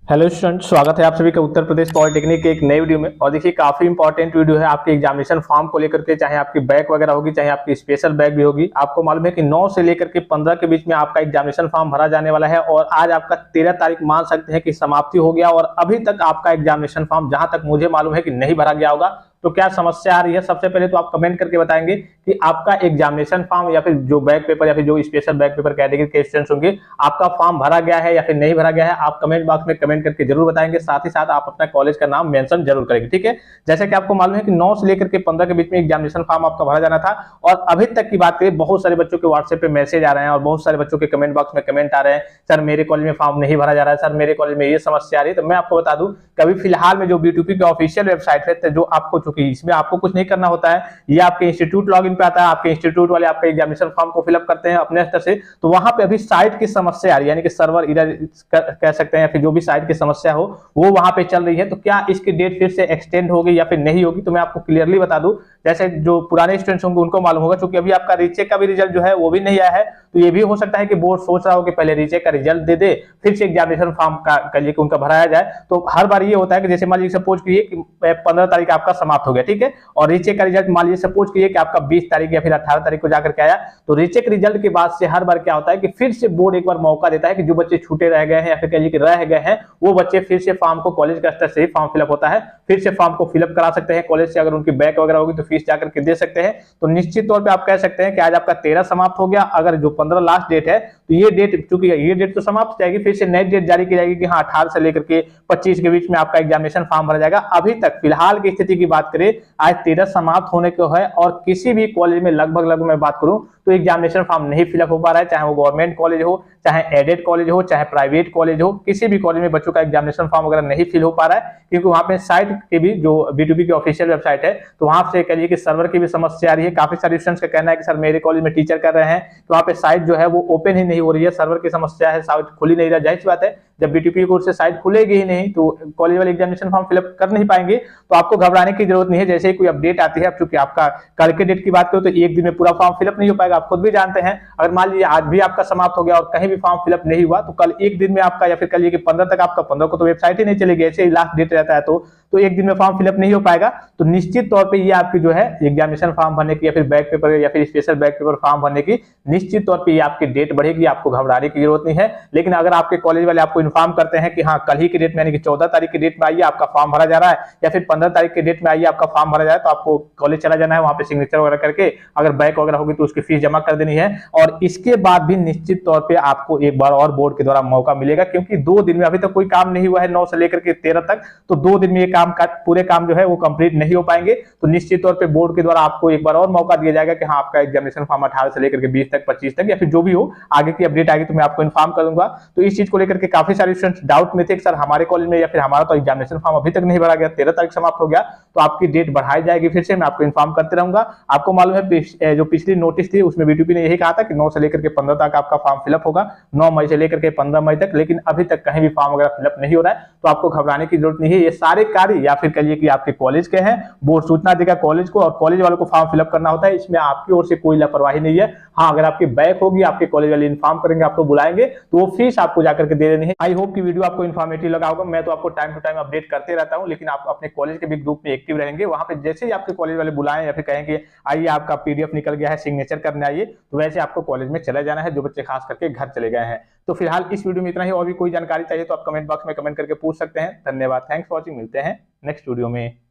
Hello student, स्वागत है आप सभी का उत्तर प्रदेश पॉलिटेक्निक के एक नई वीडियो में। और देखिए काफी इंपॉर्टेंट वीडियो है आपके एग्जामिनेशन फॉर्म को लेकर के, चाहे आपकी बैक वगैरह होगी, चाहे आपकी स्पेशल बैक भी होगी। आपको मालूम है कि 9 से लेकर के 15 के बीच में आपका एग्जामिनेशन फॉर्म भरा जाने वाला है और आज आपका 13 तारीख मान सकते हैं कि समाप्ति हो गया और अभी तक आपका एग्जामिनेशन फॉर्म जहां तक मुझे मालूम है कि नहीं भरा गया होगा। तो क्या समस्या आ रही है, सबसे पहले तो आप कमेंट करके बताएंगे कि आपका एग्जामिनेशन फॉर्म या फिर जो बैक पेपर या फिर जो स्पेशल बैक पेपर कैटेगरी के स्टूडेंट्स होंगे, आपका फॉर्म भरा गया है या फिर नहीं भरा गया है। आप कमेंट बॉक्स में कमेंट करके जरूर बताएंगे, साथ ही साथ आप अपना कॉलेज का नाम मेंशन जरूर करेंगे। ठीक है, जैसे कि आपको मालूम है कि 9 से लेकर के 15 के बीच में एग्जामिनेशन फॉर्म आपका भरा जाना था और अभी तक की बात करें, बहुत सारे बच्चों के व्हाट्सएप पे मैसेज आ रहे हैं और बहुत सारे बच्चों के कमेंट बॉक्स में कमेंट आ रहे हैं, सर मेरे कॉलेज में फॉर्म नहीं भरा जा रहा है, सर मेरे कॉलेज में ये समस्या आ रही है। तो मैं आपको बता दूं कि अभी फिलहाल में जो B2P की ऑफिशियल वेबसाइट है, जो आपको चूंकि इसमें आपको कुछ नहीं करना होता है, ये आपके इंस्टीट्यूट लॉगिन पे आता है, आपके इंस्टीट्यूट वाले आपका एग्जामिनेशन फॉर्म को फिलअप करते हैं अपने स्तर से। तो वहां पे अभी साइट की समस्या आ रही है, यानी कि सर्वर एरर कह सकते हैं या फिर जो भी साइट की समस्या हो वो वहां पे चल रही है। तो क्या इसकी डेट फिर से एक्सटेंड होगी या फिर नहीं होगी, तो मैं आपको क्लियरली बता दूं। जैसे जो पुराने स्टूडेंट्स होंगे उनको मालूम होगा, क्योंकि अभी आपका रीचेक का भी रिजल्ट जो है वो भी नहीं आया है। तो ये भी हो सकता है कि बोर्ड सोच रहा हो कि पहले रीचेक का रिजल्ट दे दे, फिर से एग्जामिनेशन फॉर्म का करिए कि उनका भराया जाए। तो हर बार ये होता है कि जैसे मान लीजिए सपोज कीजिए कि 15 तारीख आपका समाप्त हो गया, ठीक है, और रीचेक का रिजल्ट मान लीजिए सपोज कीजिए कि आपका 20 तारीख या फिर 18 तारीख को जाकर के आया। तो रीचेक रिजल्ट के बाद से हर बार क्या होता है कि फिर से बोर्ड एक बार मौका देता है कि जो बच्चे छूटे रह गए हैं या फिर कहिए कि रह गए हैं, वो बच्चे फिर से फॉर्म को कॉलेज का स्तर से ही फॉर्म फिलअप होता है, फिर से फॉर्म को फिलअप करा सकते हैं कॉलेज से। अगर उनकी बैक वगैरह होगी तो फीस जाकर के दे सकते हैं। तो निश्चित तौर पे आप कह सकते हैं कि आज आपका 13 समाप्त हो गया। अगर जो 15 लास्ट डेट है, तो ये डेट, चूंकि ये डेट तो समाप्त हो जाएगी, फिर से नई डेट जारी की जाएगी कि हाँ 18 से लेकर के 25 के बीच में आपका एग्जामिनेशन फॉर्म भरा जाएगा। अभी तक फिलहाल की स्थिति की बात करें, आज 13 समाप्त होने को है और किसी भी कॉलेज में लगभग मैं बात करूं तो एग्जामिनेशन फॉर्म नहीं फिलअप हो पा रहा है, चाहे वो गवर्नमेंट कॉलेज हो, चाहे एडेड कॉलेज हो, चाहे प्राइवेट कॉलेज हो। किसी भी कॉलेज में बच्चों का एग्जामिनेशन फॉर्म वगैरह नहीं फिल हो पा रहा है, क्योंकि वहां पे साइट के भी जो B2P की ऑफिशियल वेबसाइट है, तो वहां से कहिए कि सर्वर की भी समस्या आ रही है। काफी सारे स्टूडेंट्स का कहना है कि सर मेरे कॉलेज में टीचर कर रहे हैं तो वहां पे साइट जो है वो ओपन ही नहीं हो रही है, सर्वर की समस्या है, साइट खुल ही नहीं रहा। जाहिर सी बात है, जब B2P कोर्स से साइट खुलेगी ही नहीं तो कॉलेज वाले एग्जामिनेशन फॉर्म फिलअप कर नहीं पाएंगे। तो आपको घबराने की जरूरत नहीं है। जैसे ही कोई अपडेट आती है, चूंकि आपका कल के डेट की बात करो तो एक दिन में पूरा फॉर्म फिलअप नहीं हो पाएगा, आप खुद भी जानते हैं। अगर मान लीजिए आज भी आपका समाप्त हो गया और कहीं भी फॉर्म फिलअप नहीं हुआ, तो कल एक दिन में आपका, या फिर कल 15 तक आपका, 15 को तो वेबसाइट ही नहीं चलेगी, ऐसे ही लास्ट डेट रहता है, तो एक दिन में फॉर्म फिलअप नहीं हो पाएगा। तो निश्चित तौर पे ये आपकी जो है एग्जामिनेशन फॉर्म भरने की या फिर बैक पेपर या फिर स्पेशल बैक पेपर फॉर्म भरने की निश्चित तौर पे ये आपकी डेट बढ़ेगी, आपको घबराने की जरूरत नहीं है। लेकिन अगर आपके कॉलेज वाले आपको इन्फॉर्म करते हैं कि हाँ कल ही की डेट में, यानी कि 14 तारीख की डेट में आइए आपका फॉर्म भरा जा रहा है, या फिर 15 तारीख की डेट में आइए आपका फॉर्म भरा जा रहा है, तो आपको कॉलेज चला जाना है, वहां पे सिग्नेचर वगैरह करके अगर बैक वगैरह होगी तो उसकी फीस जमा कर देनी है। और इसके बाद भी निश्चित तौर पर आपको एक बार और बोर्ड के द्वारा मौका मिलेगा, क्योंकि 2 दिन में अभी तक कोई काम नहीं हुआ है 9 से लेकर के 13 तक। तो 2 दिन में ये काम का पूरे काम जो है वो कंप्लीट नहीं हो पाएंगे। तो निश्चित तौर पे बोर्ड के द्वारा आपको एक बार और मौका दिया जाएगा कि हाँ आपका एग्जामिनेशन फॉर्म 18 से लेकर के 20 तक, 25 तक, या फिर जो भी हो आगे की अपडेट आएगी तो मैं आपको इन्फॉर्म करूंगा। तो इस चीज को लेकर के काफी सारे स्टूडेंट्स डाउट में थे कि सर हमारे कॉलेज में या फिर हमारा तो एग्जामिनेशन फॉर्म अभी तक नहीं भरा गया, 13 तारीख समाप्त हो गया, तो आपकी डेट बढ़ाई जाएगी। फिर से मैं आपको इन्फॉर्म करते रहूंगा। आपको मालूम है जो पिछली नोटिस थी उसमें B2P ने यही कहा था कि 9 से लेकर के 15 तक आपका फॉर्म फिलअप होगा, 9 मई से लेकर के 15 मई तक, लेकिन अभी तक कहीं भी फॉर्म वगैरह फिलअप नहीं हो रहा है। तो आपको घबराने की जरूरत नहीं है। ये सारे कार्य या फिर कहिए कि आपके कॉलेज के हैं, बोर्ड सूचना देगा कॉलेज को और कॉलेज वालों को फॉर्म फिलअप करना होता है। इसमें आपकी ओर से कोई लापरवाही नहीं है। हाँ अगर आपकी बैक होगी, आपके कॉलेज वाले इन्फॉर्म करेंगे, आपको बुलाएंगे, तो वो फीस आपको जाकर के दे देनी है। आई होप कि वीडियो आपको इन्फॉर्मेटिव लगा होगा। मैं तो आपको टाइम टू टाइम अपडेट करते रहता हूं, लेकिन आप अपने कॉलेज के भी ग्रुप में एक्टिव रहेंगे। वहां पे जैसे ही आपके कॉलेज वाले बुलाएं या फिर कहेंगे आइए आपका PDF निकल गया है, सिग्नेचर करने आइए, तो वैसे आपको कॉलेज में चले जाना है, जो बच्चे खास करके घर चले गए हैं। तो फिलहाल इस वीडियो में इतना ही। और भी कोई जानकारी चाहिए तो आप कमेंट बॉक्स में कमेंट करके पूछ सकते हैं। धन्यवाद, थैंक्स फॉर वॉचिंग। मिलते हैं नेक्स्ट वीडियो में।